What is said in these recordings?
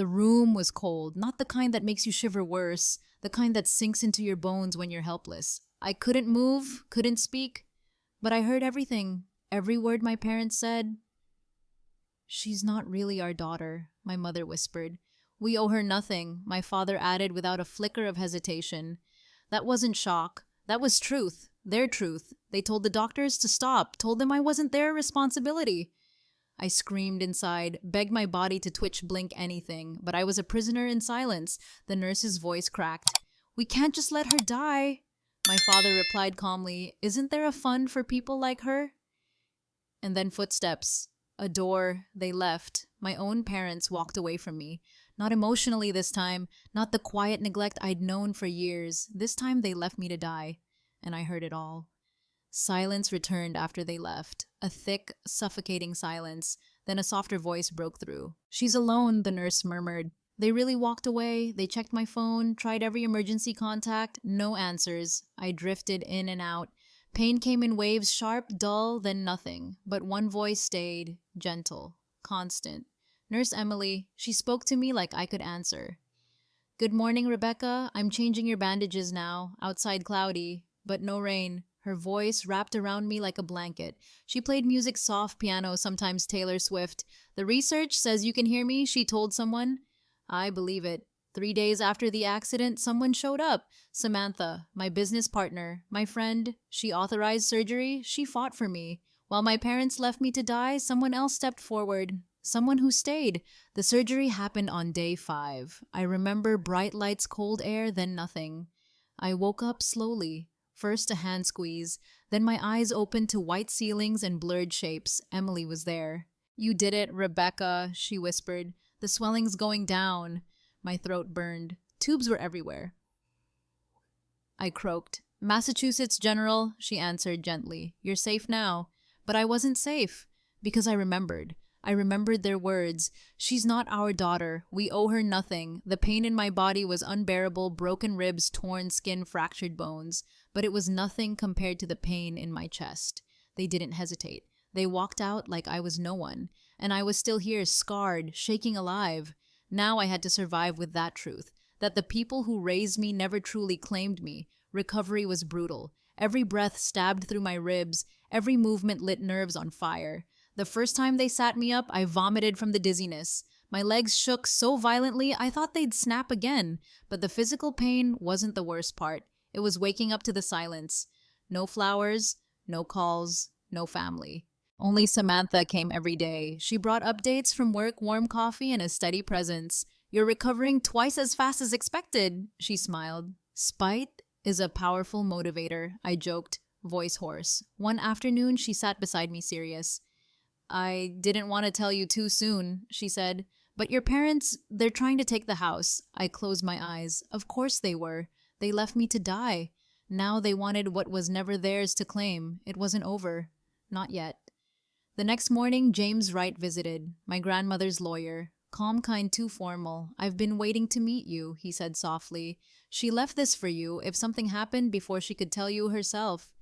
The room was cold, not the kind that makes you shiver worse, the kind that sinks into your bones when you're helpless. I couldn't move, couldn't speak, but I heard everything, every word my parents said. "She's not really our daughter," my mother whispered. "We owe her nothing," my father added without a flicker of hesitation. That wasn't shock. That was truth. Their truth. They told the doctors to stop, told them I wasn't their responsibility. I screamed inside, begged my body to twitch, blink, anything, but I was a prisoner in silence. The nurse's voice cracked. "We can't just let her die." My father replied calmly, "Isn't there a fund for people like her?" And then footsteps. A door. They left. My own parents walked away from me. Not emotionally this time, not the quiet neglect I'd known for years. This time they left me to die. And I heard it all. Silence returned after they left. A thick, suffocating silence. Then a softer voice broke through. "She's alone," the nurse murmured. "They really walked away. They checked my phone, tried every emergency contact. No answers." I drifted in and out. Pain came in waves, sharp, dull, then nothing. But one voice stayed, gentle, constant. Nurse Emily. She spoke to me like I could answer. "Good morning, Rebecca. I'm changing your bandages now. Outside cloudy, but no rain." Her voice wrapped around me like a blanket. She played music, soft piano, sometimes Taylor Swift. "The research says you can hear me," she told someone. I believe it. 3 days after the accident, someone showed up. Samantha, my business partner, my friend. She authorized surgery. She fought for me. While my parents left me to die, someone else stepped forward. Someone who stayed. The surgery happened on day 5. I remember bright lights, cold air, then nothing. I woke up slowly. First a hand squeeze. Then my eyes opened to white ceilings and blurred shapes. Emily was there. "You did it, Rebecca," she whispered. "The swelling's going down." My throat burned. Tubes were everywhere. I croaked. "Massachusetts General," she answered gently. "You're safe now." But I wasn't safe. Because I remembered. I remembered their words. "She's not our daughter. We owe her nothing." The pain in my body was unbearable, broken ribs, torn skin, fractured bones. But it was nothing compared to the pain in my chest. They didn't hesitate. They walked out like I was no one. And I was still here, scarred, shaking alive. Now I had to survive with that truth. That the people who raised me never truly claimed me. Recovery was brutal. Every breath stabbed through my ribs. Every movement lit nerves on fire. The first time they sat me up, I vomited from the dizziness. My legs shook so violently I thought they'd snap again. But the physical pain wasn't the worst part. It was waking up to the silence. No flowers, no calls, no family. Only Samantha came every day. She brought updates from work, warm coffee, and a steady presence. "You're recovering twice as fast as expected," she smiled. Spite is a powerful motivator, I joked, voice hoarse. One afternoon, she sat beside me serious. "I didn't want to tell you too soon," she said. "But your parents, they're trying to take the house." I closed my eyes. Of course they were. They left me to die. Now they wanted what was never theirs to claim. It wasn't over. Not yet. The next morning, James Wright visited, my grandmother's lawyer. "Calm, kind, too formal. I've been waiting to meet you," he said softly. "She left this for you if something happened before she could tell you herself."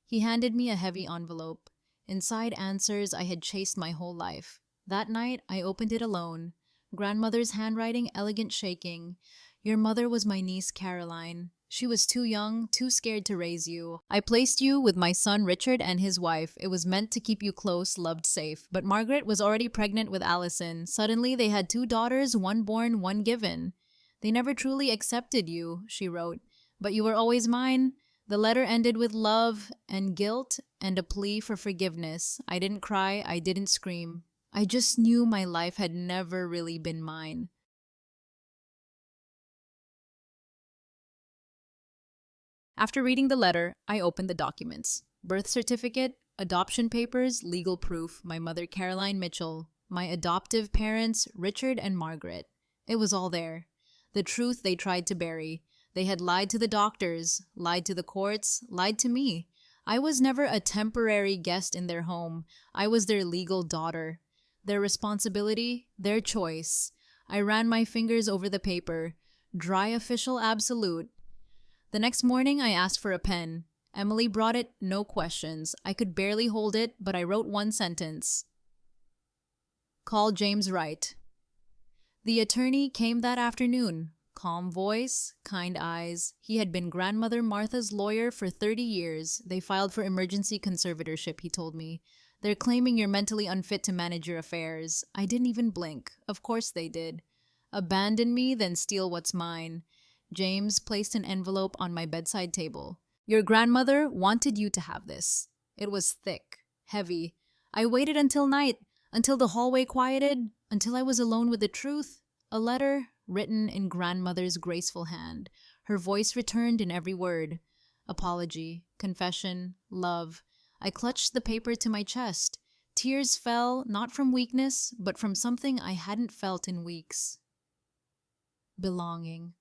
He handed me a heavy envelope. Inside answers I had chased my whole life. That night, I opened it alone. Grandmother's handwriting, elegant, shaking. "Your mother was my niece Caroline. She was too young, too scared to raise you. I placed you with my son Richard and his wife. It was meant to keep you close, loved, safe. But Margaret was already pregnant with Allison. Suddenly, they had 2 daughters, one born, one given. They never truly accepted you," she wrote. "But you were always mine." The letter ended with love and guilt and a plea for forgiveness. I didn't cry. I didn't scream. I just knew my life had never really been mine. After reading the letter, I opened the documents. Birth certificate, adoption papers, legal proof, my mother Caroline Mitchell, my adoptive parents Richard and Margaret. It was all there. The truth they tried to bury. They had lied to the doctors, lied to the courts, lied to me. I was never a temporary guest in their home. I was their legal daughter. Their responsibility, their choice. I ran my fingers over the paper. Dry official absolute. The next morning, I asked for a pen. Emily brought it, no questions. I could barely hold it, but I wrote one sentence. "Call James Wright." The attorney came that afternoon. Calm voice, kind eyes. He had been grandmother Martha's lawyer for 30 years. They filed for emergency conservatorship, he told me. They're claiming you're mentally unfit to manage your affairs. I didn't even blink. Of course they did. Abandon me, then steal what's mine. James placed an envelope on my bedside table. Your grandmother wanted you to have this. It was thick, heavy. I waited until night, until the hallway quieted, until I was alone with the truth. A letter written in grandmother's graceful hand. Her voice returned in every word. Apology, confession, love. I clutched the paper to my chest. Tears fell, not from weakness, but from something I hadn't felt in weeks. Belonging.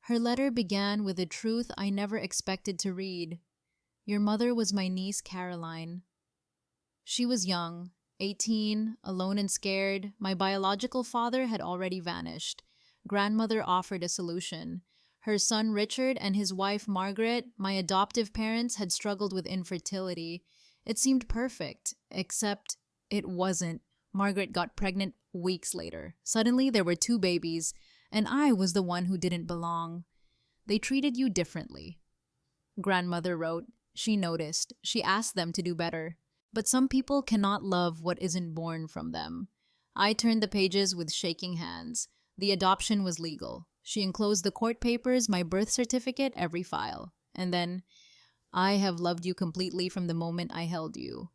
Her letter began with a truth I never expected to read. Your mother was my niece Caroline. She was young, 18, alone and scared. My biological father had already vanished. Grandmother offered a solution. Her son Richard and his wife Margaret, my adoptive parents, had struggled with infertility. It seemed perfect, except it wasn't. Margaret got pregnant weeks later. Suddenly there were 2 babies, and I was the one who didn't belong. They treated you differently. Grandmother wrote. She noticed. She asked them to do better. But some people cannot love what isn't born from them. I turned the pages with shaking hands. The adoption was legal. She enclosed the court papers, my birth certificate, every file. And then, I have loved you completely from the moment I held you.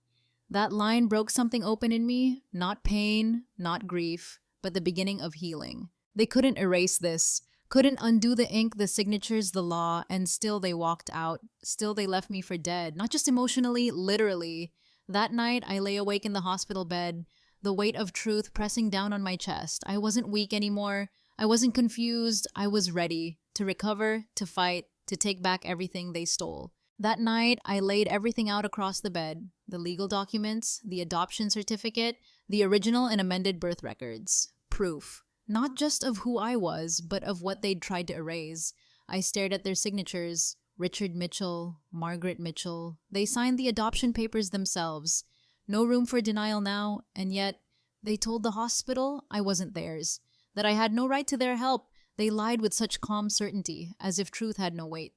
That line broke something open in me, not pain, not grief, but the beginning of healing. They couldn't erase this, couldn't undo the ink, the signatures, the law, and still they walked out. Still they left me for dead, not just emotionally, literally. That night, I lay awake in the hospital bed, the weight of truth pressing down on my chest. I wasn't weak anymore. I wasn't confused. I was ready to recover, to fight, to take back everything they stole. That night, I laid everything out across the bed. The legal documents, the adoption certificate, the original and amended birth records. Proof. Not just of who I was, but of what they'd tried to erase. I stared at their signatures. Richard Mitchell, Margaret Mitchell. They signed the adoption papers themselves. No room for denial now, and yet, they told the hospital I wasn't theirs. That I had no right to their help. They lied with such calm certainty, as if truth had no weight.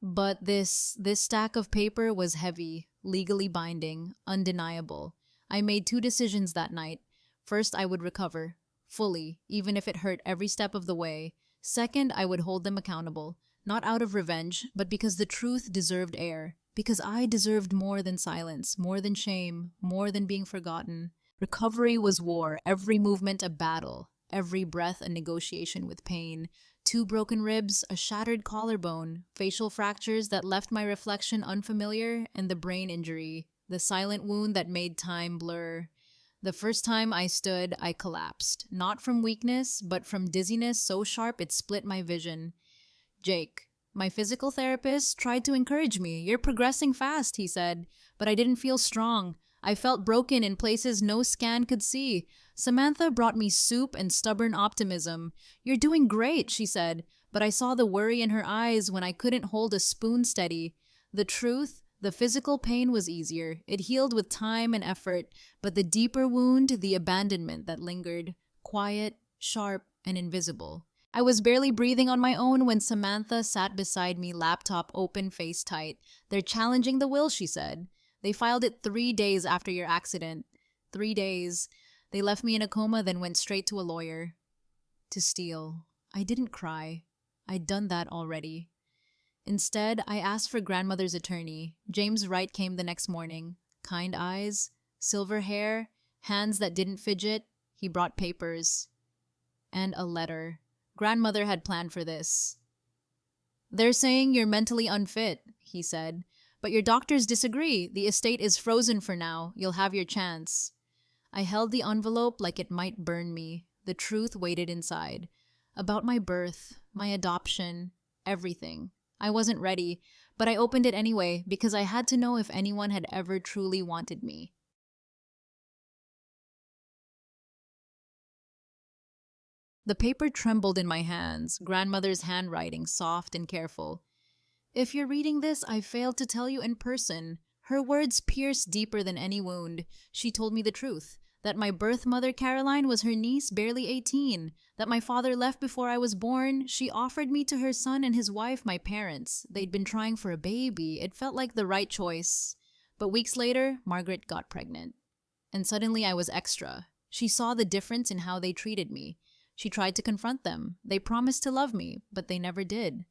But this stack of paper was heavy, legally binding, undeniable. I made 2 decisions that night. First, I would recover, fully, even if it hurt every step of the way. Second, I would hold them accountable, not out of revenge, but because the truth deserved air. Because I deserved more than silence, more than shame, more than being forgotten. Recovery was war, every movement a battle. Every breath a negotiation with pain. 2 broken ribs, a shattered collarbone, facial fractures that left my reflection unfamiliar, and the brain injury, the silent wound that made time blur. The first time I stood, I collapsed. Not from weakness, but from dizziness so sharp it split my vision. Jake, my physical therapist, tried to encourage me. You're progressing fast, he said, but I didn't feel strong. I felt broken in places no scan could see. Samantha brought me soup and stubborn optimism. You're doing great, she said, but I saw the worry in her eyes when I couldn't hold a spoon steady. The truth, the physical pain was easier. It healed with time and effort, but the deeper wound, the abandonment that lingered, quiet, sharp, and invisible. I was barely breathing on my own when Samantha sat beside me, laptop open, face tight. They're challenging the will, she said. They filed it 3 days after your accident. 3 days. They left me in a coma, then went straight to a lawyer. To steal. I didn't cry. I'd done that already. Instead, I asked for grandmother's attorney. James Wright came the next morning. Kind eyes, silver hair, hands that didn't fidget. He brought papers. And a letter. Grandmother had planned for this. They're saying you're mentally unfit, he said. But your doctors disagree. The estate is frozen for now. You'll have your chance. I held the envelope like it might burn me. The truth waited inside. About my birth, my adoption, everything. I wasn't ready, but I opened it anyway because I had to know if anyone had ever truly wanted me. The paper trembled in my hands, grandmother's handwriting soft and careful. If you're reading this, I failed to tell you in person. Her words pierced deeper than any wound. She told me the truth, That my birth mother, Caroline, was her niece, barely 18. That my father left before I was born. She offered me to her son and his wife, my parents. They'd been trying for a baby. It felt like the right choice. But weeks later, Margaret got pregnant. And suddenly I was extra. She saw the difference in how they treated me. She tried to confront them. They promised to love me, but they never did.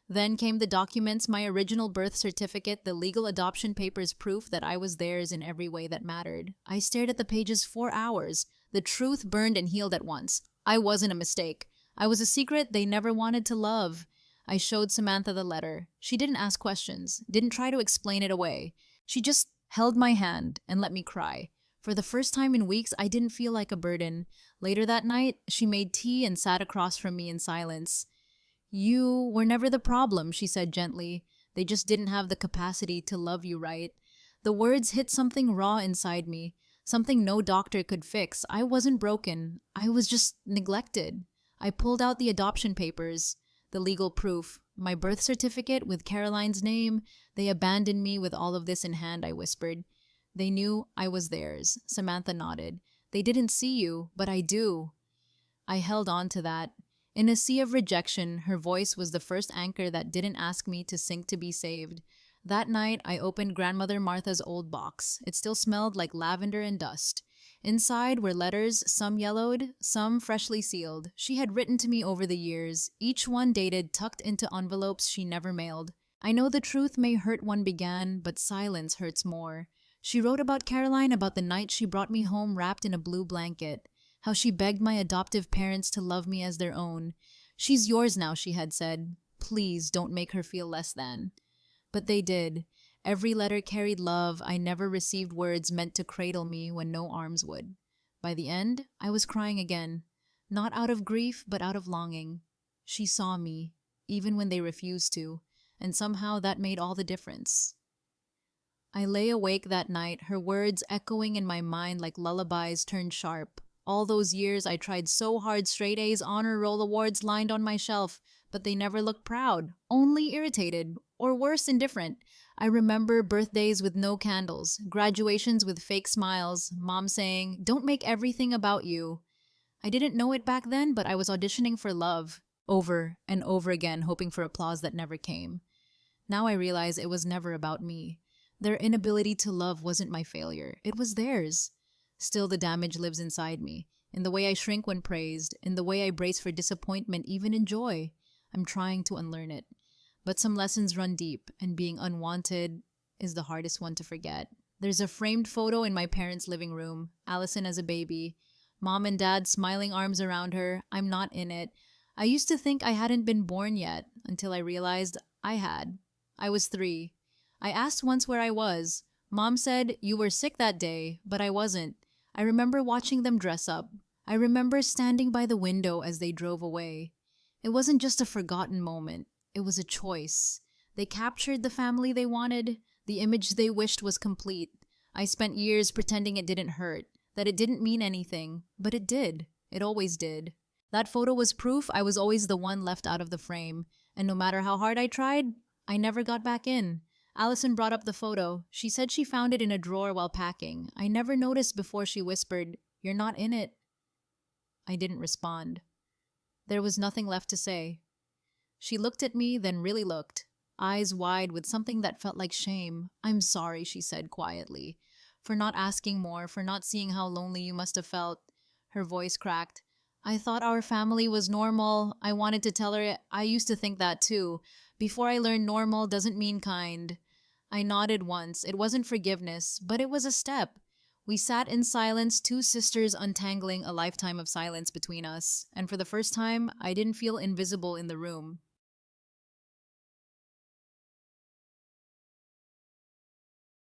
Then came the documents, my original birth certificate, the legal adoption papers, proof that I was theirs in every way that mattered. I stared at the pages for hours. The truth burned and healed at once. I wasn't a mistake. I was a secret they never wanted to love. I showed Samantha the letter. She didn't ask questions, didn't try to explain it away. She just held my hand and let me cry. For the first time in weeks, I didn't feel like a burden. Later that night, she made tea and sat across from me in silence. "You were never the problem," she said gently. "They just didn't have the capacity to love you right." The words hit something raw inside me, something no doctor could fix. I wasn't broken. I was just neglected. I pulled out the adoption papers, the legal proof, my birth certificate with Caroline's name. "They abandoned me with all of this in hand," I whispered. "They knew I was theirs." Samantha nodded. "They didn't see you, but I do." I held on to that. In a sea of rejection, her voice was the first anchor that didn't ask me to sink to be saved. That night, I opened Grandmother Martha's old box. It still smelled like lavender and dust. Inside were letters, some yellowed, some freshly sealed. She had written to me over the years, each one dated, tucked into envelopes she never mailed. "I know the truth may hurt," one began, "but silence hurts more." She wrote about Caroline, about the night she brought me home wrapped in a blue blanket. How she begged my adoptive parents to love me as their own. "She's yours now," she had said. "Please don't make her feel less than." But they did. Every letter carried love. I never received words meant to cradle me when no arms would. By the end, I was crying again. Not out of grief, but out of longing. She saw me, even when they refused to, and somehow that made all the difference. I lay awake that night, her words echoing in my mind like lullabies turned sharp. All those years I tried so hard, straight A's, honor roll awards lined on my shelf, but they never looked proud, only irritated, or worse, indifferent. I remember birthdays with no candles, graduations with fake smiles, mom saying, "Don't make everything about you." I didn't know it back then, but I was auditioning for love, over and over again, hoping for applause that never came. Now I realize it was never about me. Their inability to love wasn't my failure, it was theirs. Still, the damage lives inside me, in the way I shrink when praised, in the way I brace for disappointment, even in joy. I'm trying to unlearn it. But some lessons run deep, and being unwanted is the hardest one to forget. There's a framed photo in my parents' living room, Allison as a baby. Mom and Dad smiling, arms around her. I'm not in it. I used to think I hadn't been born yet, until I realized I had. I was 3. I asked once where I was. Mom said, "You were sick that day," but I wasn't. I remember watching them dress up. I remember standing by the window as they drove away. It wasn't just a forgotten moment. It was a choice. They captured the family they wanted, the image they wished was complete. I spent years pretending it didn't hurt, that it didn't mean anything, but it did. It always did. That photo was proof I was always the one left out of the frame, and no matter how hard I tried, I never got back in. Allison brought up the photo. She said she found it in a drawer while packing. I never noticed before she whispered, "You're not in it." I didn't respond. There was nothing left to say. She looked at me, then really looked, eyes wide with something that felt like shame. "I'm sorry," she said quietly, "for not asking more, for not seeing how lonely you must have felt." Her voice cracked. "I thought our family was normal." I wanted to tell her I used to think that too. Before I learned normal doesn't mean kind. I nodded once. It wasn't forgiveness, but it was a step. We sat in silence, 2 sisters untangling a lifetime of silence between us, and for the first time, I didn't feel invisible in the room.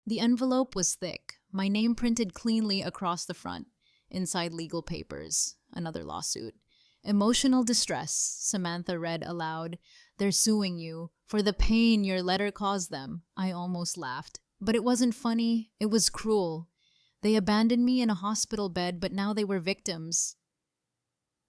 The envelope was thick, my name printed cleanly across the front. Inside, legal papers. Another lawsuit. "Emotional distress," Samantha read aloud. "They're suing you for the pain your letter caused them." I almost laughed. But it wasn't funny. It was cruel. They abandoned me in a hospital bed, but now they were victims.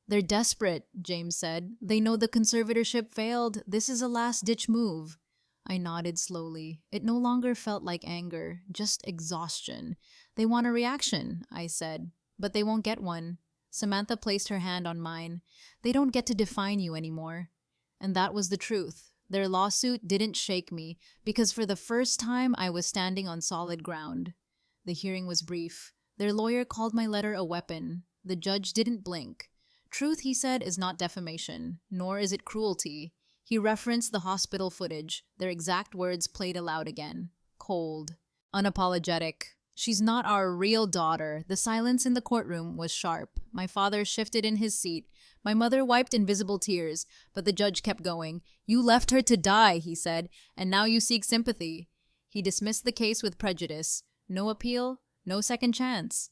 "They're desperate," James said. "They know the conservatorship failed. This is a last-ditch move." I nodded slowly. It no longer felt like anger, just exhaustion. "They want a reaction," I said. but they won't get one. Samantha placed her hand on mine. They don't get to define you anymore. And that was the truth. Their lawsuit didn't shake me because for the first time I was standing on solid ground. The hearing was brief. Their lawyer called my letter a weapon. The judge didn't blink. Truth, he said, is not defamation, nor is it cruelty. He referenced the hospital footage. Their exact words played aloud again. Cold. Unapologetic. She's not our real daughter. The silence in the courtroom was sharp. My father shifted in his seat. My mother wiped invisible tears, but the judge kept going. You left her to die, he said, and now you seek sympathy. He dismissed the case with prejudice. No appeal, no second chance.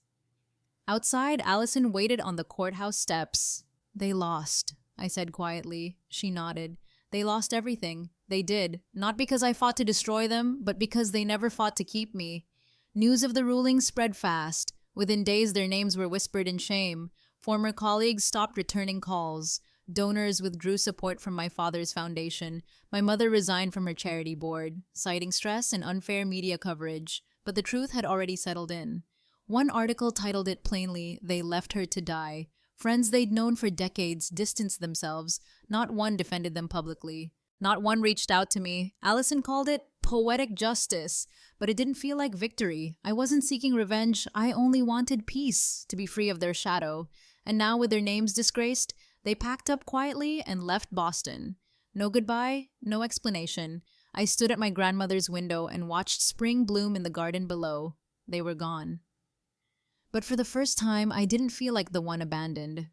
Outside, Allison waited on the courthouse steps. They lost, I said quietly. She nodded. They lost everything. They did. Not because I fought to destroy them, but because they never fought to keep me. News of the ruling spread fast. Within days, their names were whispered in shame. Former colleagues stopped returning calls. Donors withdrew support from my father's foundation. My mother resigned from her charity board, citing stress and unfair media coverage. But the truth had already settled in. One article titled it plainly, "They left her to die." Friends they'd known for decades distanced themselves. Not one defended them publicly. Not one reached out to me. Allison called it poetic justice, but it didn't feel like victory. I wasn't seeking revenge. I only wanted peace, to be free of their shadow. And now, with their names disgraced, they packed up quietly and left Boston. No goodbye, no explanation. I stood at my grandmother's window and watched spring bloom in the garden below. They were gone. But for the first time, I didn't feel like the one abandoned.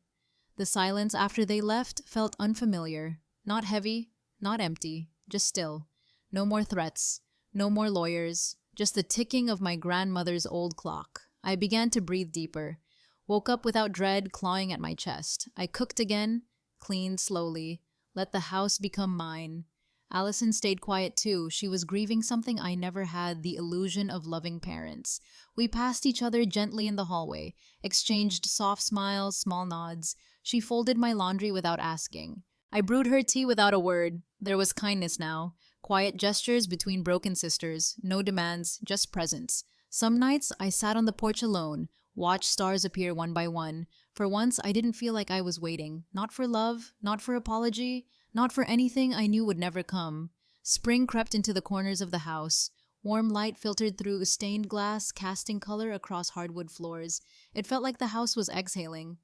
The silence after they left felt unfamiliar. Not heavy, not empty, just still. No more threats, no more lawyers, just the ticking of my grandmother's old clock. I began to breathe deeper. Woke up without dread clawing at my chest. I cooked again, cleaned slowly, let the house become mine. Allison stayed quiet too. She was grieving something I never had, the illusion of loving parents. We passed each other gently in the hallway, exchanged soft smiles, small nods. She folded my laundry without asking. I brewed her tea without a word. There was kindness now. Quiet gestures between broken sisters. No demands, just presence. Some nights I sat on the porch alone, watched stars appear one by one. For once, I didn't feel like I was waiting. Not for love, not for apology, not for anything I knew would never come. Spring crept into the corners of the house. Warm light filtered through stained glass, casting color across hardwood floors. It felt like the house was exhaling.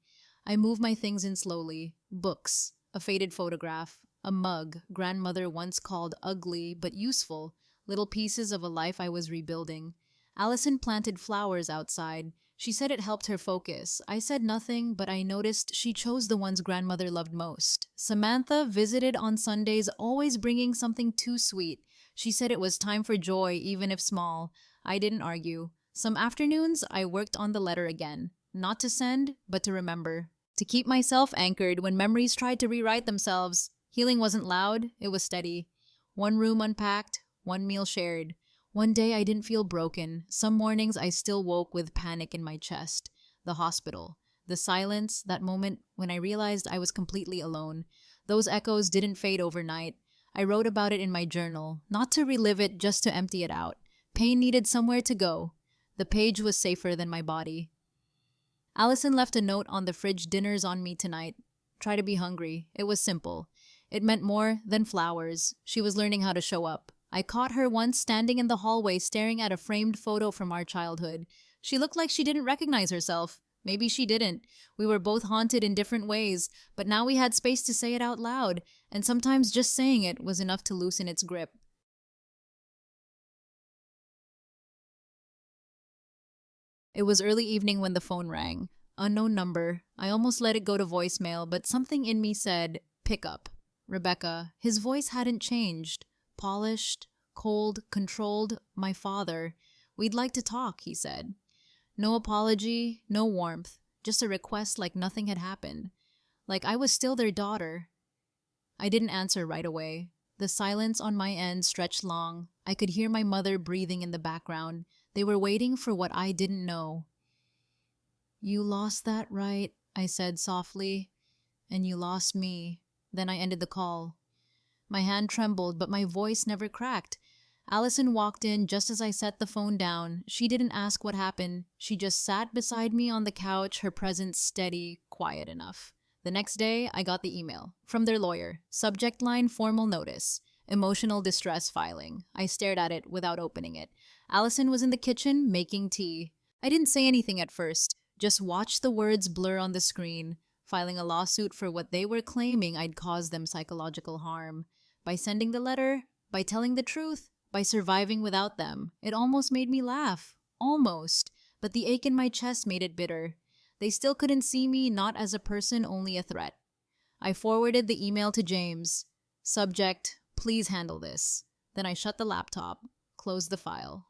I moved my things in slowly. Books, a faded photograph, a mug grandmother once called ugly but useful, little pieces of a life I was rebuilding. Allison planted flowers outside. She said it helped her focus. I said nothing, but I noticed she chose the ones grandmother loved most. Samantha visited on Sundays, always bringing something too sweet. She said it was time for joy, even if small. I didn't argue. Some afternoons, I worked on the letter again. Not to send, but to remember. To keep myself anchored when memories tried to rewrite themselves. Healing wasn't loud, it was steady. One room unpacked, one meal shared. One day I didn't feel broken. Some mornings I still woke with panic in my chest. The hospital. The silence, that moment when I realized I was completely alone. Those echoes didn't fade overnight. I wrote about it in my journal, not to relive it, just to empty it out. Pain needed somewhere to go. The page was safer than my body. Allison left a note on the fridge, "Dinner's on me tonight. Try to be hungry." It was simple. It meant more than flowers. She was learning how to show up. I caught her once standing in the hallway staring at a framed photo from our childhood. She looked like she didn't recognize herself. Maybe she didn't. We were both haunted in different ways, but now we had space to say it out loud, and sometimes just saying it was enough to loosen its grip. It was early evening when the phone rang. Unknown number. I almost let it go to voicemail, but something in me said, "Pick up." Rebecca. His voice hadn't changed. Polished, cold, controlled, my father. "We'd like to talk," he said. No apology, no warmth, just a request like nothing had happened. Like I was still their daughter. I didn't answer right away. The silence on my end stretched long. I could hear my mother breathing in the background. They were waiting for what I didn't know. "You lost that, right?" I said softly. "And you lost me." Then I ended the call. My hand trembled, but my voice never cracked. Allison walked in just as I set the phone down. She didn't ask what happened. She just sat beside me on the couch, her presence steady, quiet enough. The next day, I got the email. From their lawyer. Subject line formal notice. Emotional distress filing. I stared at it without opening it. Allison was in the kitchen making tea. I didn't say anything at first, just watched the words blur on the screen, filing a lawsuit for what they were claiming I'd caused them psychological harm. By sending the letter, by telling the truth, by surviving without them. It almost made me laugh. Almost. But the ache in my chest made it bitter. They still couldn't see me not as a person, only a threat. I forwarded the email to James. Subject, please handle this. Then I shut the laptop, closed the file.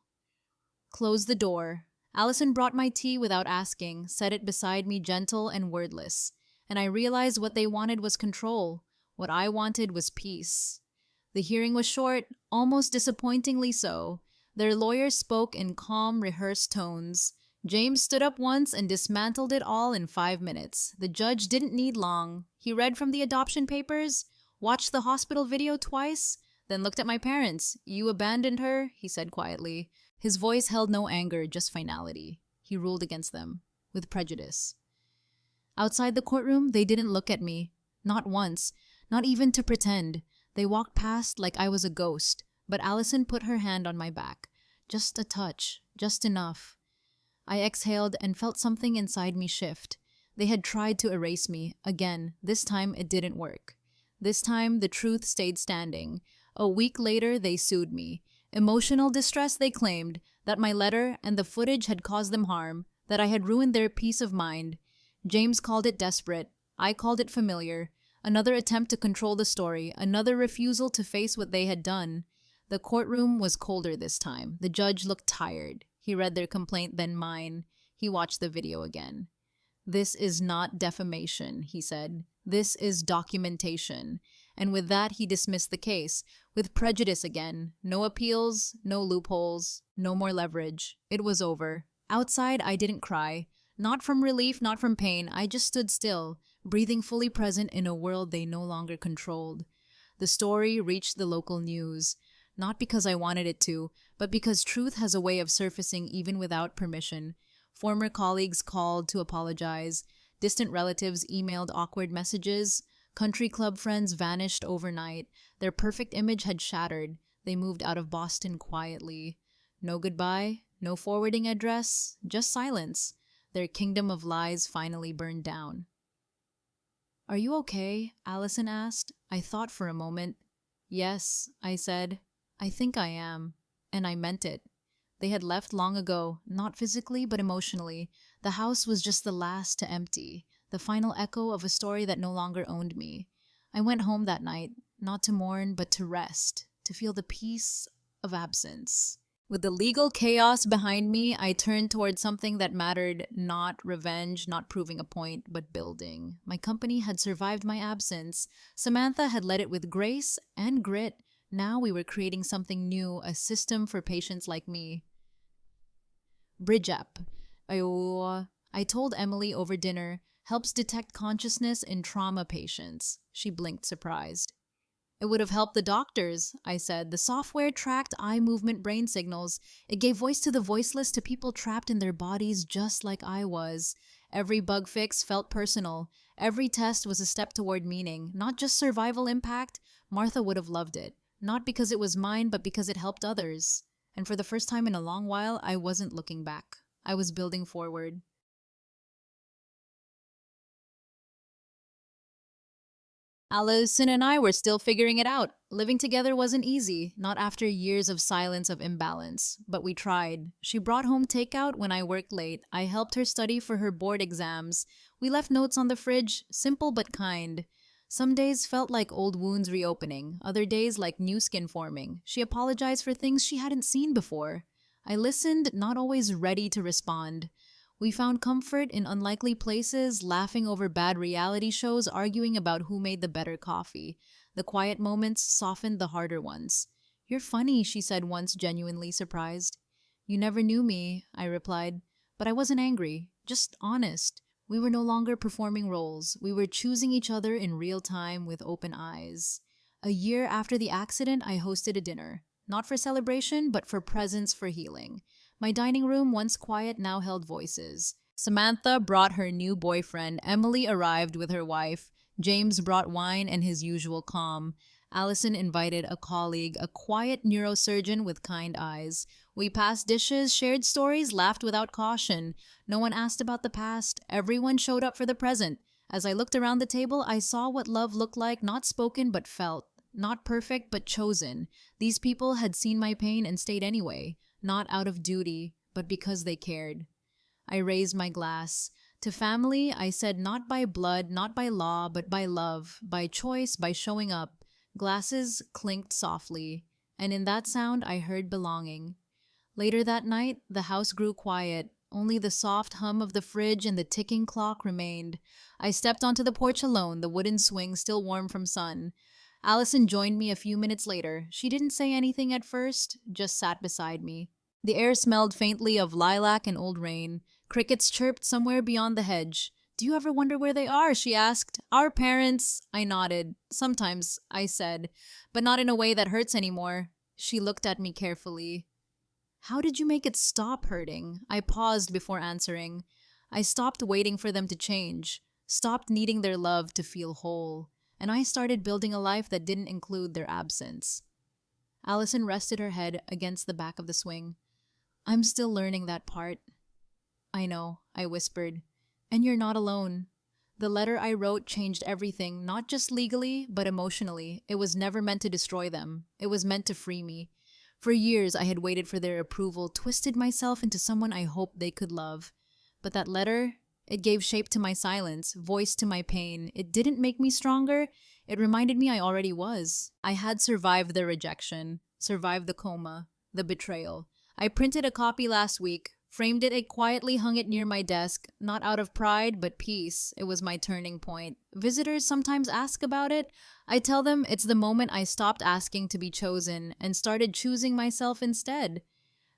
Closed the door. Allison brought my tea without asking, set it beside me gentle and wordless. And I realized what they wanted was control. What I wanted was peace. The hearing was short, almost disappointingly so. Their lawyer spoke in calm, rehearsed tones. James stood up once and dismantled it all in 5 minutes. The judge didn't need long. He read from the adoption papers, watched the hospital video twice, then looked at my parents. You abandoned her, he said quietly. His voice held no anger, just finality. He ruled against them, with prejudice. Outside the courtroom, they didn't look at me. Not once, not even to pretend. They walked past like I was a ghost, but Allison put her hand on my back. Just a touch, just enough. I exhaled and felt something inside me shift. They had tried to erase me. Again, this time it didn't work. This time the truth stayed standing. A week later, they sued me. Emotional distress, they claimed, that my letter and the footage had caused them harm, that I had ruined their peace of mind. James called it desperate. I called it familiar. Another attempt to control the story, another refusal to face what they had done. The courtroom was colder this time. The judge looked tired. He read their complaint, then mine. He watched the video again. This is not defamation, he said. This is documentation. And with that, he dismissed the case, with prejudice again. No appeals, no loopholes, no more leverage. It was over. Outside, I didn't cry. Not from relief, not from pain. I just stood still, breathing fully present in a world they no longer controlled. The story reached the local news, not because I wanted it to, but because truth has a way of surfacing even without permission. Former colleagues called to apologize. Distant relatives emailed awkward messages. Country club friends vanished overnight. Their perfect image had shattered. They moved out of Boston quietly. No goodbye, no forwarding address, just silence. Their kingdom of lies finally burned down. Are you okay? Allison asked. I thought for a moment. Yes, I said. I think I am. And I meant it. They had left long ago, not physically but emotionally. The house was just the last to empty, the final echo of a story that no longer owned me. I went home that night, not to mourn but to rest, to feel the peace of absence. With the legal chaos behind me, I turned toward something that mattered, not revenge, not proving a point, but building. My company had survived my absence. Samantha had led it with grace and grit. Now we were creating something new, a system for patients like me. Bridgep. I told Emily over dinner, helps detect consciousness in trauma patients. She blinked surprised. It would have helped the doctors, I said. The software tracked eye movement brain signals. It gave voice to the voiceless, to people trapped in their bodies just like I was. Every bug fix felt personal. Every test was a step toward meaning, not just survival impact. Martha would have loved it. Not because it was mine, but because it helped others. And for the first time in a long while, I wasn't looking back. I was building forward. Allison and I were still figuring it out. Living together wasn't easy, not after years of silence of imbalance. But we tried. She brought home takeout when I worked late. I helped her study for her board exams. We left notes on the fridge, simple but kind. Some days felt like old wounds reopening, other days like new skin forming. She apologized for things she hadn't seen before. I listened, not always ready to respond. We found comfort in unlikely places, laughing over bad reality shows, arguing about who made the better coffee. The quiet moments softened the harder ones. You're funny, she said once, genuinely surprised. You never knew me, I replied. But I wasn't angry, just honest. We were no longer performing roles. We were choosing each other in real time with open eyes. A year after the accident, I hosted a dinner. Not for celebration, but for presence, for healing. My dining room, once quiet, now held voices. Samantha brought her new boyfriend. Emily arrived with her wife. James brought wine and his usual calm. Allison invited a colleague, a quiet neurosurgeon with kind eyes. We passed dishes, shared stories, laughed without caution. No one asked about the past. Everyone showed up for the present. As I looked around the table, I saw what love looked like, not spoken but felt. Not perfect, but chosen. These people had seen my pain and stayed anyway. Not out of duty, but because they cared. I raised my glass. To family, I said not by blood, not by law, but by love, by choice, by showing up. Glasses clinked softly, and in that sound I heard belonging. Later that night, the house grew quiet. Only the soft hum of the fridge and the ticking clock remained. I stepped onto the porch alone, the wooden swing still warm from sun. Allison joined me a few minutes later. She didn't say anything at first, just sat beside me. The air smelled faintly of lilac and old rain. Crickets chirped somewhere beyond the hedge. "Do you ever wonder where they are?" she asked. "Our parents." I nodded. "Sometimes," I said, "but not in a way that hurts anymore." She looked at me carefully. "How did you make it stop hurting?" I paused before answering. I stopped waiting for them to change, stopped needing their love to feel whole, and I started building a life that didn't include their absence. Allison rested her head against the back of the swing. "I'm still learning that part." "I know," I whispered. "And you're not alone." The letter I wrote changed everything, not just legally, but emotionally. It was never meant to destroy them. It was meant to free me. For years, I had waited for their approval, twisted myself into someone I hoped they could love. But that letter, it gave shape to my silence, voice to my pain. It didn't make me stronger. It reminded me I already was. I had survived the rejection, survived the coma, the betrayal. I printed a copy last week, framed it and quietly hung it near my desk, not out of pride, but peace. It was my turning point. Visitors sometimes ask about it. I tell them it's the moment I stopped asking to be chosen and started choosing myself instead.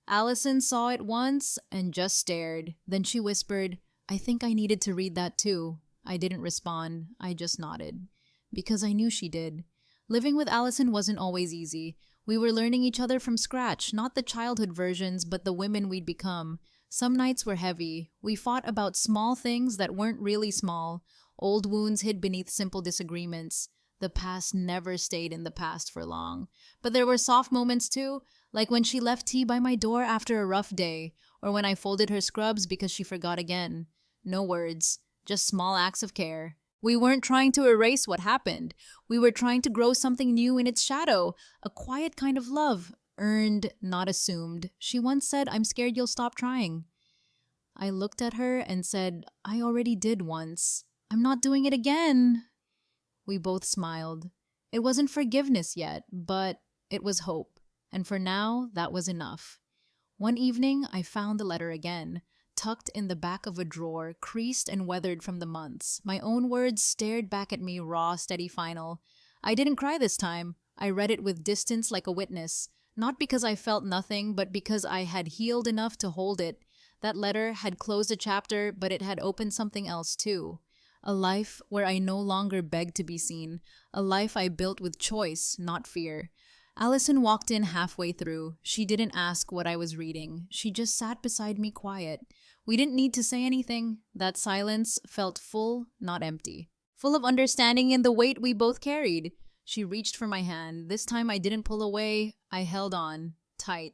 Allison saw it once and just stared. Then she whispered, "I think I needed to read that too." I didn't respond. I just nodded. Because I knew she did. Living with Allison wasn't always easy. We were learning each other from scratch, not the childhood versions, but the women we'd become. Some nights were heavy. We fought about small things that weren't really small. Old wounds hid beneath simple disagreements. The past never stayed in the past for long. But there were soft moments too, like when she left tea by my door after a rough day, or when I folded her scrubs because she forgot again. No words, just small acts of care. We weren't trying to erase what happened. We were trying to grow something new in its shadow, a quiet kind of love, earned, not assumed. She once said, "I'm scared you'll stop trying." I looked at her and said, "I already did once. I'm not doing it again." We both smiled. It wasn't forgiveness yet, but it was hope. And for now, that was enough. One evening, I found the letter again, tucked in the back of a drawer, creased and weathered from the months. My own words stared back at me, raw, steady, final. I didn't cry this time. I read it with distance like a witness, not because I felt nothing, but because I had healed enough to hold it. That letter had closed a chapter, but it had opened something else too. A life where I no longer begged to be seen. A life I built with choice, not fear. Allison walked in halfway through. She didn't ask what I was reading. She just sat beside me quiet. We didn't need to say anything. That silence felt full, not empty. Full of understanding and the weight we both carried. She reached for my hand. This time I didn't pull away. I held on, tight.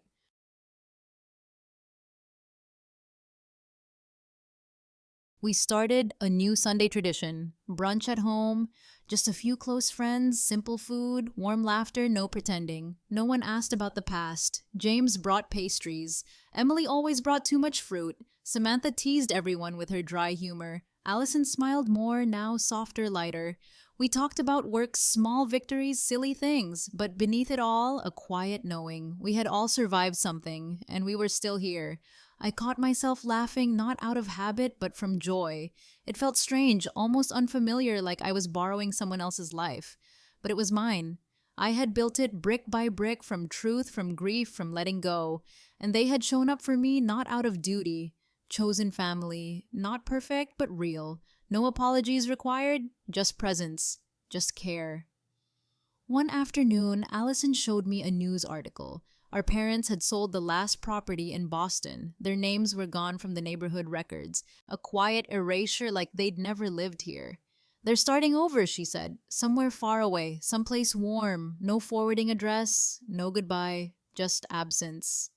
We started a new Sunday tradition. Brunch at home, just a few close friends, simple food, warm laughter, no pretending. No one asked about the past. James brought pastries. Emily always brought too much fruit. Samantha teased everyone with her dry humor. Allison smiled more, now softer, lighter. We talked about work's small victories, silly things, but beneath it all, a quiet knowing. We had all survived something, and we were still here. I caught myself laughing not out of habit, but from joy. It felt strange, almost unfamiliar, like I was borrowing someone else's life. But it was mine. I had built it brick by brick, from truth, from grief, from letting go. And they had shown up for me not out of duty. Chosen family, not perfect, but real. No apologies required, just presence, just care. One afternoon, Allison showed me a news article. Our parents had sold the last property in Boston. Their names were gone from the neighborhood records. A quiet erasure like they'd never lived here. They're starting over, she said. Somewhere far away, someplace warm. No forwarding address, no goodbye, just absence.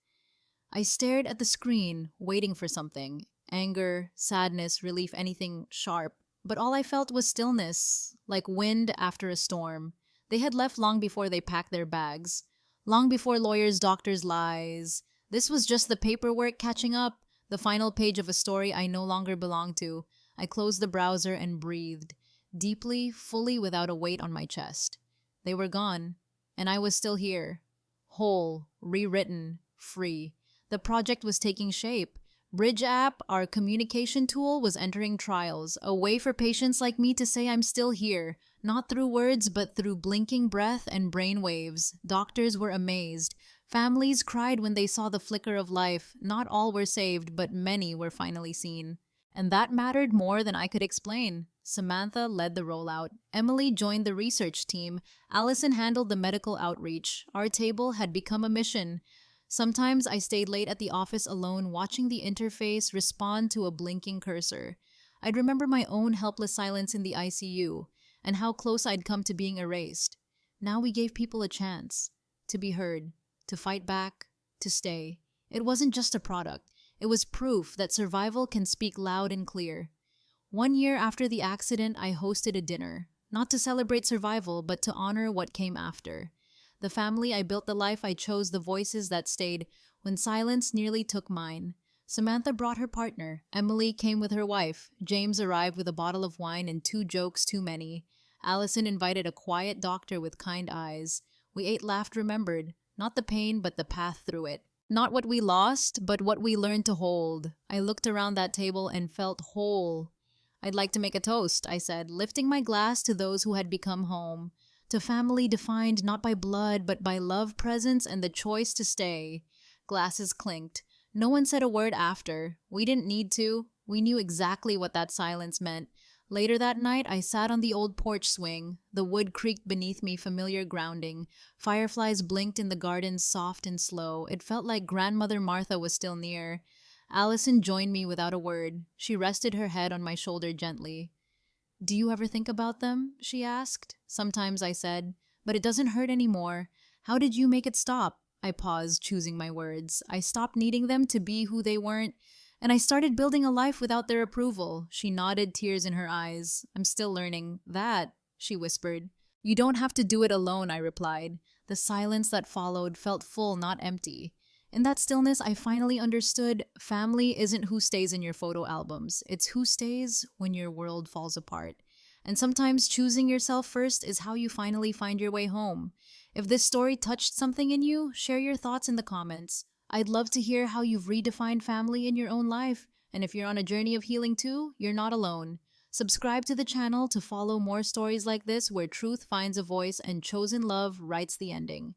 I stared at the screen, waiting for something. Anger, sadness, relief, anything sharp. But all I felt was stillness, like wind after a storm. They had left long before they packed their bags. Long before lawyers, doctors' lies. This was just the paperwork catching up, the final page of a story I no longer belonged to. I closed the browser and breathed, deeply, fully, without a weight on my chest. They were gone, and I was still here. Whole, rewritten, free. The project was taking shape. Bridge app, our communication tool, was entering trials, a way for patients like me to say I'm still here, not through words but through blinking breath and brain waves. Doctors were amazed. Families cried when they saw the flicker of life. Not all were saved, but many were finally seen. And that mattered more than I could explain. Samantha led the rollout. Emily joined the research team. Allison handled the medical outreach. Our table had become a mission. Sometimes I stayed late at the office alone, watching the interface respond to a blinking cursor. I'd remember my own helpless silence in the ICU, and how close I'd come to being erased. Now we gave people a chance to be heard, to fight back, to stay. It wasn't just a product. It was proof that survival can speak loud and clear. 1 year after the accident, I hosted a dinner, not to celebrate survival, but to honor what came after. The family I built, the life I chose, the voices that stayed when silence nearly took mine. Samantha brought her partner. Emily came with her wife. James arrived with a bottle of wine and 2 jokes too many. Allison invited a quiet doctor with kind eyes. We ate, laughed, remembered. Not the pain, but the path through it. Not what we lost, but what we learned to hold. I looked around that table and felt whole. I'd like to make a toast, I said, lifting my glass to those who had become home. To family defined not by blood, but by love, presence, and the choice to stay. Glasses clinked. No one said a word after. We didn't need to. We knew exactly what that silence meant. Later that night, I sat on the old porch swing. The wood creaked beneath me, familiar grounding. Fireflies blinked in the garden, soft and slow. It felt like Grandmother Martha was still near. Allison joined me without a word. She rested her head on my shoulder gently. "Do you ever think about them?" she asked. "Sometimes," I said, "but it doesn't hurt anymore. How did you make it stop?" I paused, choosing my words. I stopped needing them to be who they weren't, and I started building a life without their approval. She nodded, tears in her eyes. "I'm still learning that," she whispered. "You don't have to do it alone," I replied. The silence that followed felt full, not empty. In that stillness, I finally understood family isn't who stays in your photo albums. It's who stays when your world falls apart. And sometimes choosing yourself first is how you finally find your way home. If this story touched something in you, share your thoughts in the comments. I'd love to hear how you've redefined family in your own life. And if you're on a journey of healing too, you're not alone. Subscribe to the channel to follow more stories like this where truth finds a voice and chosen love writes the ending.